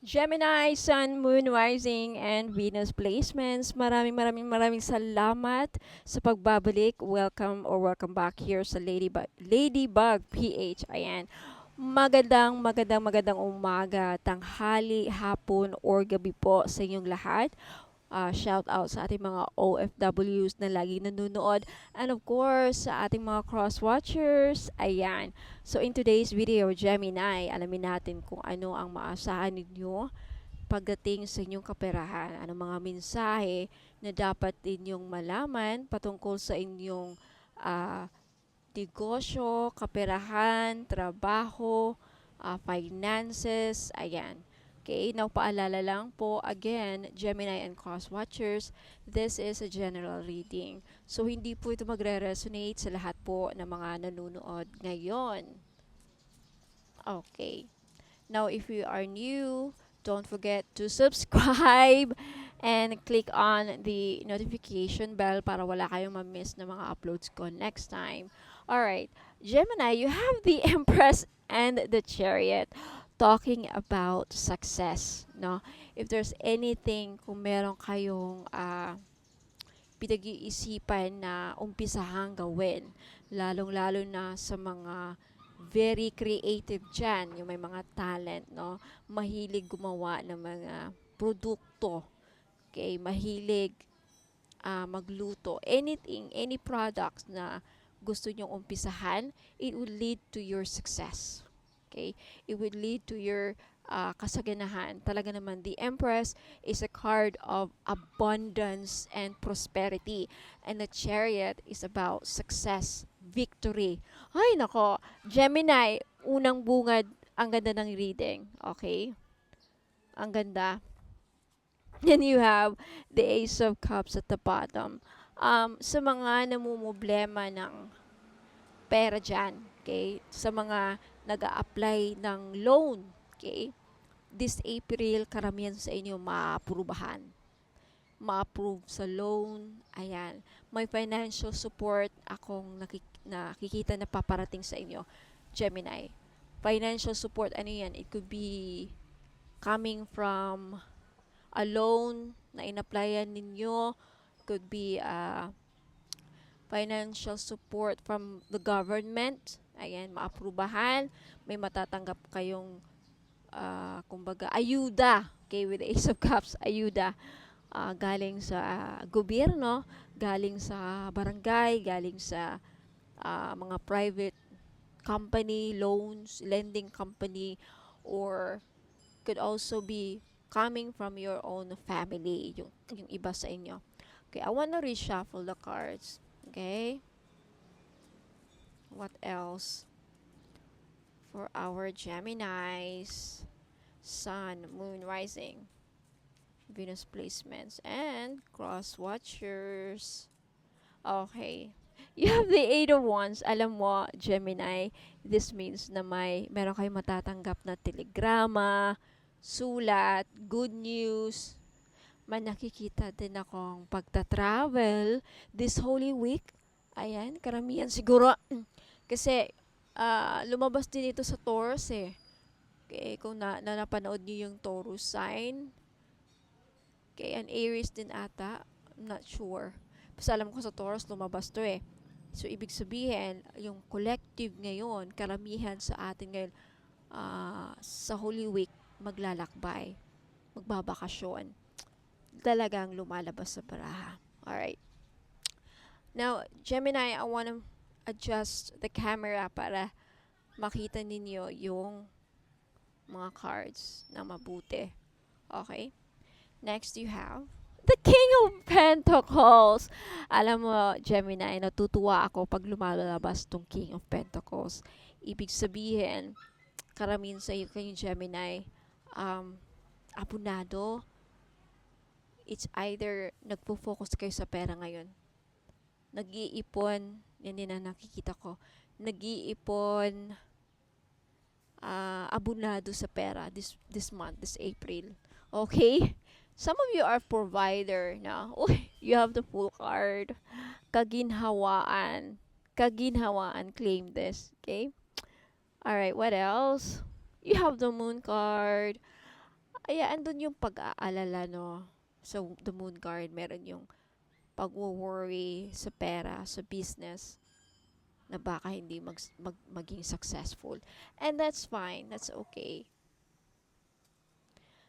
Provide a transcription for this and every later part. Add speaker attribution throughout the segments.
Speaker 1: Gemini, Sun, Moon, Rising, and Venus placements. Maraming salamat sa pagbabalik. Welcome back here sa Ladybug PH. Ayan. Magandang umaga, tanghali, hapon, or gabi po sa inyong lahat. Shout out sa ating mga OFWs na lagi nanonood. And of course, sa ating mga cross-watchers. Ayan. So in today's video, Gemini, alamin natin kung ano ang maasahan ninyo pagdating sa inyong kaperahan. Ano mga mensahe na dapat inyong malaman patungkol sa inyong ah, negosyo, kaperahan, trabaho, finances, ayan. Okay, now paalala lang po, again, Gemini and Cross Watchers, this is a general reading. So, hindi po ito magre-resonate sa lahat po ng mga nanonood ngayon. Okay. Now, if you are new, don't forget to subscribe and click on the notification bell para wala kayong ma-miss na mga uploads ko next time. Alright, Gemini, you have the Empress and the Chariot talking about success, no? If there's anything, kung meron kayong pinag-iisipan na umpisahang gawin, lalong-lalo na sa mga very creative dyan, yung may mga talent, no? Mahilig gumawa ng mga produkto, okay? Mahilig magluto. Anything, any products na gusto nyong umpisahan, it will lead to your success. Okay? It would lead to your kasaganahan. Talaga naman, the Empress is a card of abundance and prosperity. And the Chariot is about success, victory. Ay, nako. Gemini, unang bungad, ang ganda ng reading. Okay? Ang ganda. Then you have the Ace of Cups at the bottom. Sa mga namumblema ng pera dyan, okay? Sa mga nag apply ng loan, okay? This April, karamihan sa inyo maaprubahan. Ma-approve sa loan, ayan. May financial support akong nakikita na paparating sa inyo, Gemini. Financial support, ano yan? It could be coming from a loan na in-applyan ninyo, could be financial support from the government. Ayan, maaprubahan. May matatanggap kayong, kumbaga, ayuda. Okay, with the Ace of Cups, ayuda. Galing sa gobyerno, galing sa barangay, galing sa mga private company, loans, lending company, or could also be coming from your own family, yung iba sa inyo. Okay, I wanna reshuffle the cards. Okay? What else? For our Geminis, Sun, Moon, Rising, Venus placements, and Cross Watchers. Okay. You have the Eight of Wands. Alam mo, Gemini, this means na meron kayong matatanggap na telegrama, sulat, good news. May nakikita din akong pagta-travel this Holy Week. Ayan, karamihan siguro. Kasi, lumabas din ito sa Taurus eh. Okay, kung napanood niyo yung Taurus sign. Okay, an Aries din ata. I'm not sure. Basta alam ko sa Taurus lumabas to eh. So, ibig sabihin, yung collective ngayon, karamihan sa atin ngayon, sa Holy Week, maglalakbay, magbabakasyon. Talagang lumalabas sa baraha. Alright. Now, Gemini, I want to adjust the camera para makita ninyo yung mga cards na mabuti. Okay? Next, you have the King of Pentacles. Alam mo, Gemini, natutuwa ako pag lumalabas tong King of Pentacles. Ibig sabihin, karamihan sa iyo kayong Gemini, abunado. It's either nagpo-focus kayo sa pera ngayon. Nag-iipon, yan din ang nakikita ko. Nag-iipon, abunado sa pera this month, this April. Okay? Some of you are provider na. You have the full card. Kaginhawaan. Kaginhawaan, claim this. Okay? Alright, what else? You have the moon card. andun yung pag-aalala, no? So, the moon card, meron yung pag-worry sa pera, sa business, na baka hindi maging successful. And that's fine. That's okay.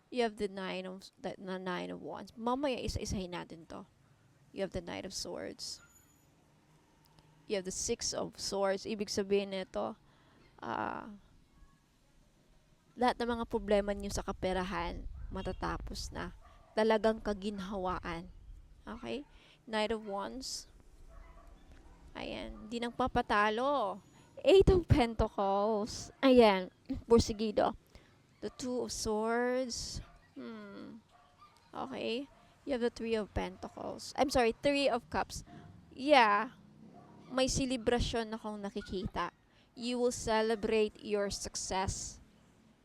Speaker 1: You have the nine of wands. Mamaya isa-isahin natin to. You have the knight of swords. You have the six of swords. Ibig sabihin nito, ah, lahat ng mga problema niyo sa kaperahan, matatapos na. Talagang kaginhawaan. Okay? Knight of wands. Ayan. Hindi nang papatalo. Eight of pentacles. Ayan. Porsigido. The two of swords. Okay. You have the three of pentacles. I'm sorry, three of cups. Yeah. May celebration akong nakikita. You will celebrate your success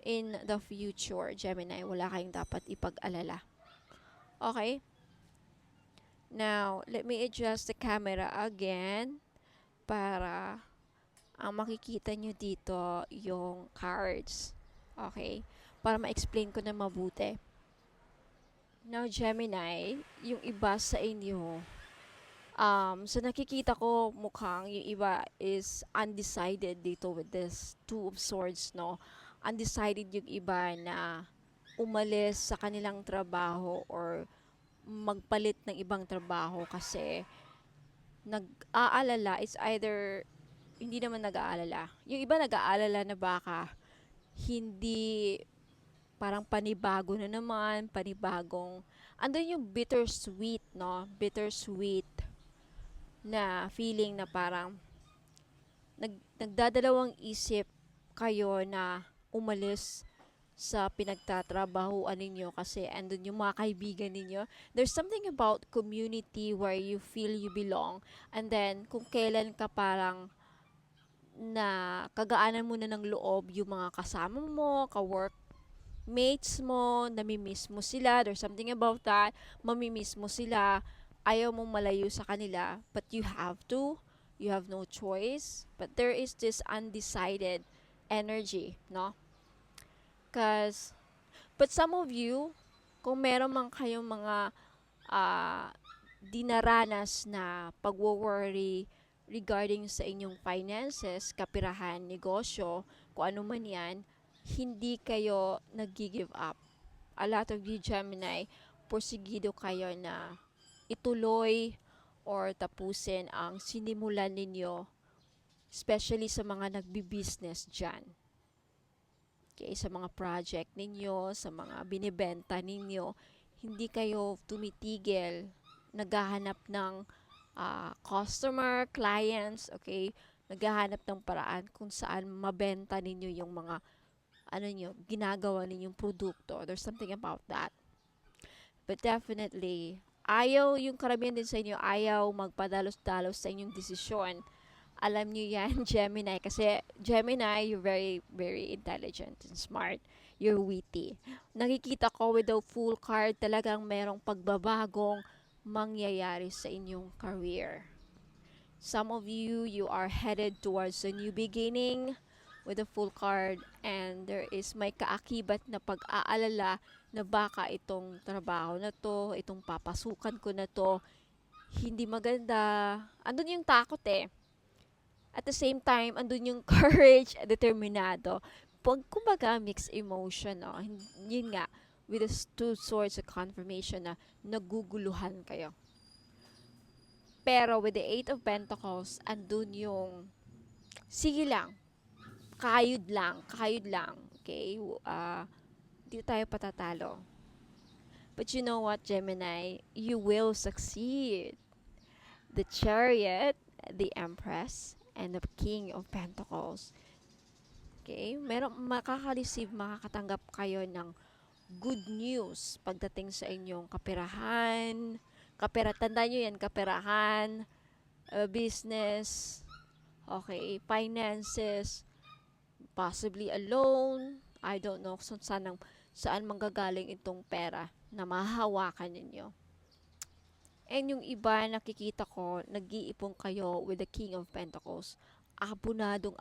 Speaker 1: in the future, Gemini. Wala kayong dapat ipag-alala. Okay? Now, let me adjust the camera again para ang makikita nyo dito yung cards. Okay? Para ma-explain ko na mabuti. Now, Gemini, yung iba sa inyo, so nakikita ko mukhang yung iba is undecided dito with this two of swords, no? Undecided yung iba na umalis sa kanilang trabaho or magpalit ng ibang trabaho kasi nag-aalala. It's either hindi naman nag-aalala. Yung iba nag-aalala na baka hindi, parang panibago na naman, panibagong, andun yung bittersweet, no? Bittersweet na feeling na parang nagdadalawang isip kayo na umalis sa pinagtatrabahuan ninyo kasi andun yung mga kaibigan ninyo. There's something about community where you feel you belong, and then kung kailan ka parang na kagaanan mo na ng loob yung mga kasama mo, ka-workmates mo, namimiss mo sila, there's something about that, mamimiss mo sila, ayaw mong malayo sa kanila, but you have no choice, but there is this undecided energy, no? Cause, but some of you, kung meron man kayong mga uh, dinaranas na pagwo-worry regarding sa inyong finances, kapirahan, negosyo, kung ano man yan, hindi kayo nag-give up. A lot of you Gemini, porsigido kayo na ituloy or tapusin ang sinimulan ninyo, especially sa mga nagbi-business dyan. Okay, sa mga project ninyo, sa mga binibenta ninyo, hindi kayo tumitigil, naghahanap ng customer, clients, okay? Naghahanap ng paraan kung saan mabenta ninyo yung mga ginagawa ninyong produkto. There's something about that. But definitely, yung karamihan din sa inyo, ayaw magpadalos-dalos sa inyong desisyon. Alam niyo yan, Gemini. Kasi Gemini, you're very, very intelligent and smart. You're witty. Nakikita ko with the Fool card, talagang merong pagbabagong mangyayari sa inyong career. Some of you are headed towards a new beginning with the Fool card, and there is may kaakibat na pag-aalala na baka itong trabaho na to, itong papasukan ko na to, hindi maganda. Andun yung takot eh. At the same time, andun yung courage, determinado. Kumbaga, mixed emotion, no? Yun nga, with the two swords of confirmation na naguguluhan kayo. Pero with the Eight of Pentacles, andun yung, sige lang, kayod lang, okay? Di tayo patatalo. But you know what, Gemini? You will succeed. The Chariot, the Empress, and the King of Pentacles. Okay? Makakatanggap kayo ng good news pagdating sa inyong kaperahan. Tandaan nyo yan, kaperahan, business, okay, finances, possibly a loan. I don't know saan manggagaling itong pera na mahahawakan ninyo. And yung iba, nakikita ko, nag-iipon kayo with the King of Pentacles. Abunado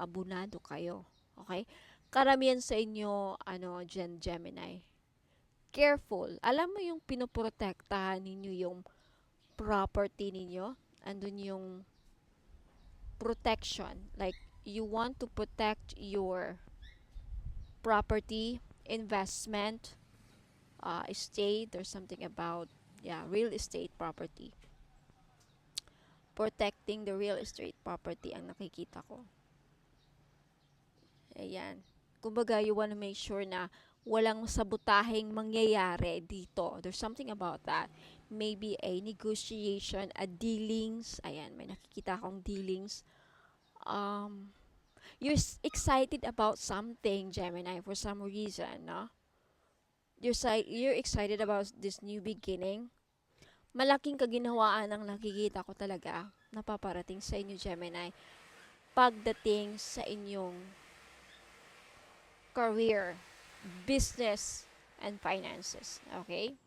Speaker 1: kayo. Okay? Karamihan sa inyo, Gemini, careful. Alam mo yung pinoprotektahan ninyo yung property ninyo? Andun yung protection. Like, you want to protect your property, investment, estate, or something about, yeah, real estate property. Protecting the real estate property ang nakikita ko. Ayan. Kumbaga, you want to make sure na walang sabotaheng mangyayari dito. There's something about that. Maybe a negotiation, a dealings. Ayan, may nakikita akong dealings. You're excited about something, Gemini, for some reason, no? You're excited about this new beginning. Malaking kaginhawaan ang nakikita ko talaga na paparating sa inyo, Gemini, pagdating sa inyong career, business, and finances. Okay?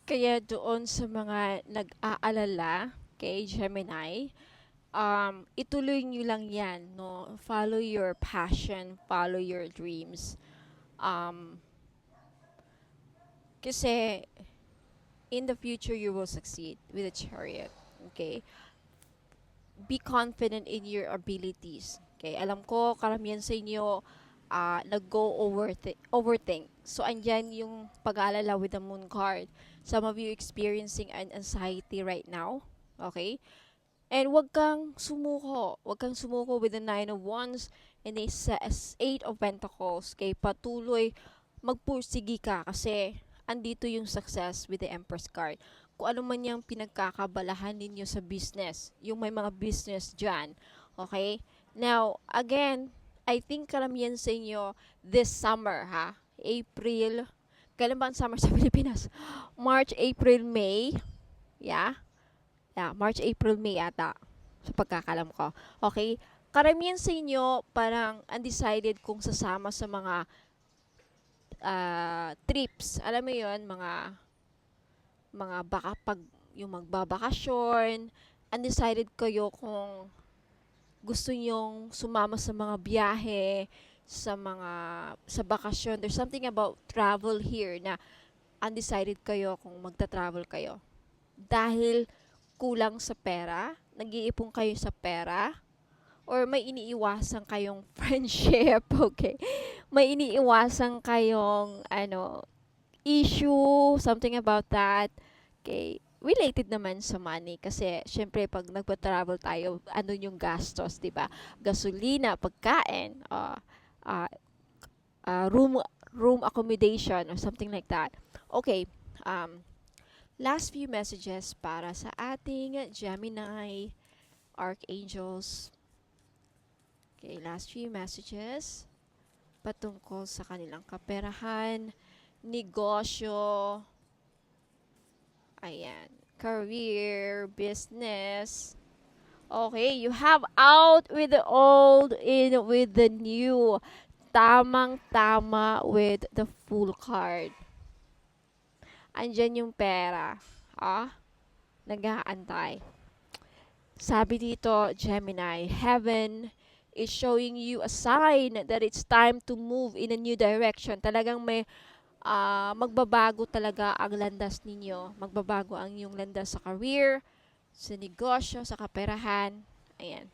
Speaker 1: Kaya doon sa mga nag-aalala kay Gemini, ituloy nyo lang yan, no? Follow your passion, follow your dreams. Kasi in the future, you will succeed with a chariot. Okay? Be confident in your abilities. Okay? Alam ko, karamihan sa inyo, nag-go overthink. So, andyan yung pag-aalala with the moon card. Some of you experiencing an anxiety right now. Okay? And wag kang sumuko. Wag kang sumuko with the 9 of Wands and the 8 of Pentacles. Okay? Patuloy magpursigi ka kasi andito yung success with the Empress card. Kung ano man yung pinagkakabalahan ninyo sa business, yung may mga business dyan. Okay? Now, again, I think karamihan sa inyo this summer, ha? April. Kailan ba ang summer sa Pilipinas? March, April, May. Yeah? Yeah, March, April, May ata. Sa pagkakalam ko. Okay? Karamihan sa inyo parang undecided kung sasama sa mga trips. Alam mo yon, mga baka pag yung magbabakasyon, undecided kayo kung gusto nyong sumama sa mga biyahe, sa bakasyon. There's something about travel here na undecided kayo kung magta-travel kayo. Dahil kulang sa pera, nag-iipon kayo sa pera, or may iniiwasan kayong friendship, okay? May iniiwasan kayong, issue, something about that. Okay? Related naman sa money kasi syempre pag nagpa-travel tayo, ano yung gastos, 'di ba? Gasolina, pagkain, room accommodation or something like that. Okay. Last few messages para sa ating Gemini Archangels. Okay, last few messages patungkol sa kanilang kaperahan, negosyo, ayan, career, business. Okay, you have out with the old, in with the new. Tamang-tama with the Fool card. Andyan yung pera. Nag-aantay. Sabi dito, Gemini, heaven is showing you a sign that it's time to move in a new direction. Talagang may magbabago talaga ang landas ninyo. Magbabago ang iyong landas sa career, sa negosyo, sa kaperahan. Ayan.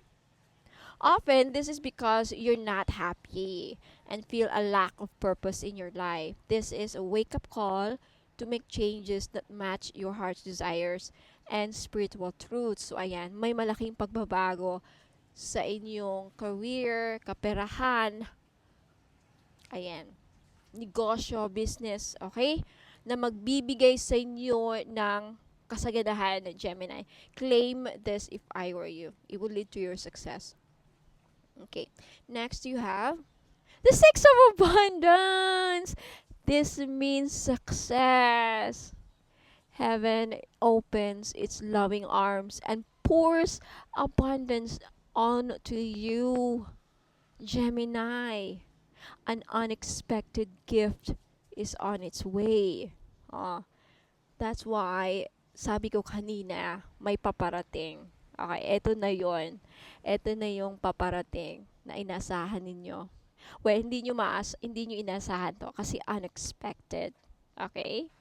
Speaker 1: Often, this is because you're not happy and feel a lack of purpose in your life. This is a wake-up call to make changes that match your heart's desires and spiritual truths. So, ayan, may malaking pagbabago sa inyong career, kaperahan, ayan, negosyo, business, okay? Na magbibigay sa inyo ng kasaganahan, Gemini. Claim this if I were you. It will lead to your success. Okay. Next, you have the Six of Abundance. This means success. Heaven opens its loving arms and pours abundance onto you, Gemini. An unexpected gift is on its way. That's why, sabi ko kanina, may paparating. Okay, eto na yon. Eto na yung paparating na inasahan ninyo. Well, hindi nyo inasahan to kasi unexpected. Okay?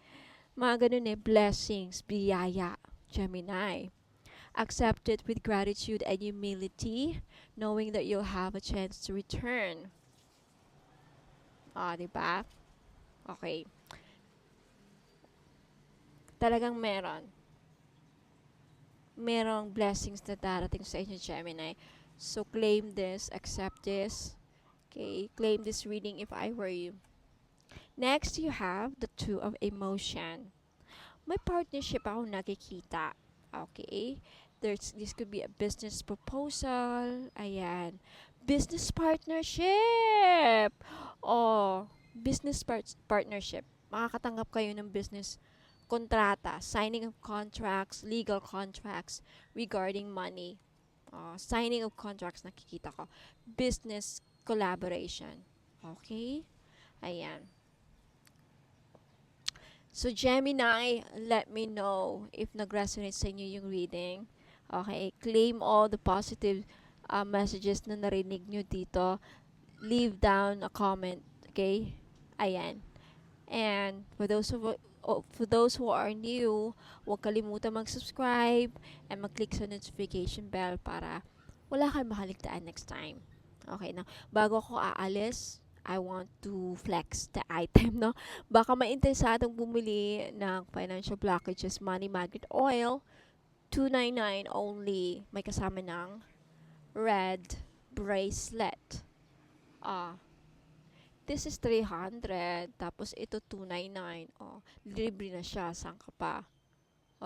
Speaker 1: Mga ganun eh, blessings, biyaya, Gemini. Accept it with gratitude and humility, knowing that you'll have a chance to return. Ah, di ba? Okay. Talagang meron. Merong blessings na darating sa inyo, Gemini. So, claim this, accept this. Okay, claim this reading if I were you. Next, you have the Two of Emotion. May partnership ako nakikita. Okay? This could be a business proposal. Ayan. Business partnership! Oh, partnership. Makakatanggap kayo ng business kontrata, signing of contracts, legal contracts regarding money. Signing of contracts nakikita ko. Business collaboration. Okay? Ayan. So, Gemini, let me know if nag-resonate sa inyo yung reading. Okay? Claim all the positive messages na narinig nyo dito. Leave down a comment. Okay? Ayan. And for those who are new, huwag kalimutan mag-subscribe and mag-click sa notification bell para wala kang makaligtaan next time. Okay na. Bago ako aalis, I want to flex the item, no? Baka mainteresadong bumili ng financial blockages money magnet oil, $299 only. May kasama ng red bracelet. This is 300, tapos ito 299. Libre na siya, saan ka pa?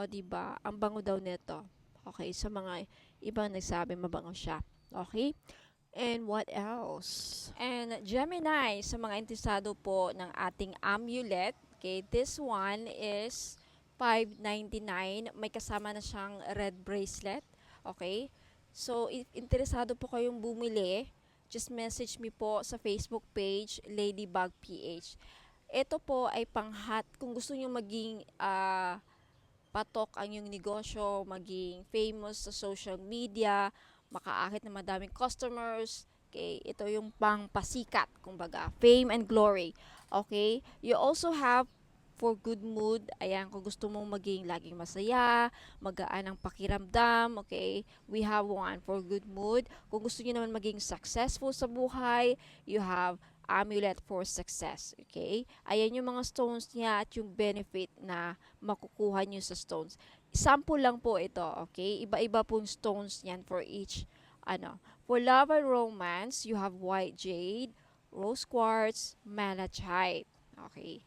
Speaker 1: Diba? Ang bango daw nito. Okay, sa mga ibang nagsabi mabango siya. Okay? And what else? And Gemini, sa mga interesado po ng ating amulet, okay, this one is $599. May kasama na siyang red bracelet. Okay? So, if interesado po kayong bumili, just message me po sa Facebook page, Ladybug PH. Ito po ay panghat. Kung gusto nyo maging patok ang yung negosyo, maging famous sa social media, makaakit ng madaming customers. Okay, ito yung pangpasikat, kumbaga, fame and glory. Okay, you also have for good mood. Ayan, kung gusto mong maging laging masaya, magaan ang pakiramdam, okay, we have one for good mood. Kung gusto niyo naman maging successful sa buhay, you have amulet for success, okay? Ayan yung mga stones niya at yung benefit na makukuha niyo sa stones. Sample lang po ito, okay? Iba-iba pong stones niyan for each, For love and romance, you have white jade, rose quartz, malachite, okay?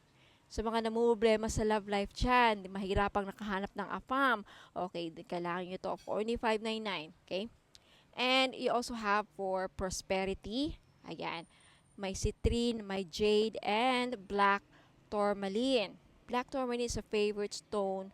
Speaker 1: Sa mga namumroblema sa love life dyan, mahirapang nakahanap ng AFAM, okay, kailangan nyo to for only $599, okay? And you also have for prosperity, ayan, may citrine, may jade, and black tourmaline. Black tourmaline is a favorite stone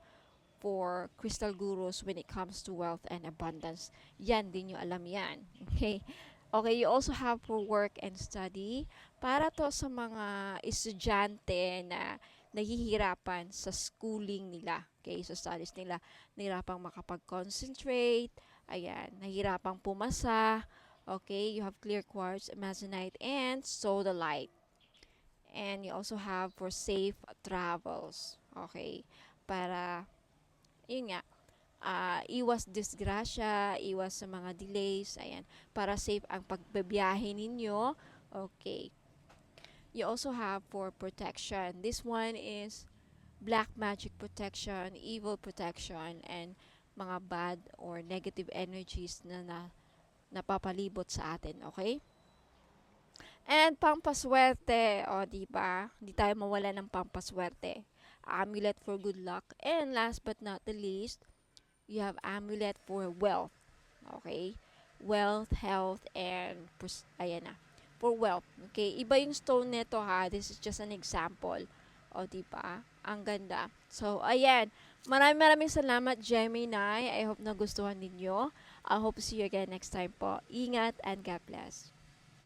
Speaker 1: for crystal gurus when it comes to wealth and abundance. Yan, din nyo alam yan. Okay? Okay, you also have for work and study. Para to sa mga estudyante na nahihirapan sa schooling nila. Okay, sa studies nila. Nahihirapang makapag-concentrate. Ayan, nahihirapang pumasa. Okay, you have clear quartz, amazonite, and sodalite. And you also have for safe travels. Okay, para, yun nga, iwas disgrasya, iwas sa mga delays, ayan, para safe ang pagbabiyahe ninyo. Okay. You also have for protection. This one is black magic protection, evil protection, and mga bad or negative energies na napapalibot sa atin, okay? And pampaswerte, di ba? Hindi tayo mawala ng pampaswerte. Amulet for good luck. And last but not the least, you have amulet for wealth. Okay? Wealth, health, and ayan na. For wealth. Okay? Iba yung stone nito ha. This is just an example. Di ba? Ang ganda. So, ayan. Maraming salamat, Gemini. I hope nagustuhan ninyo. I hope to see you again next time po. Ingat and God bless.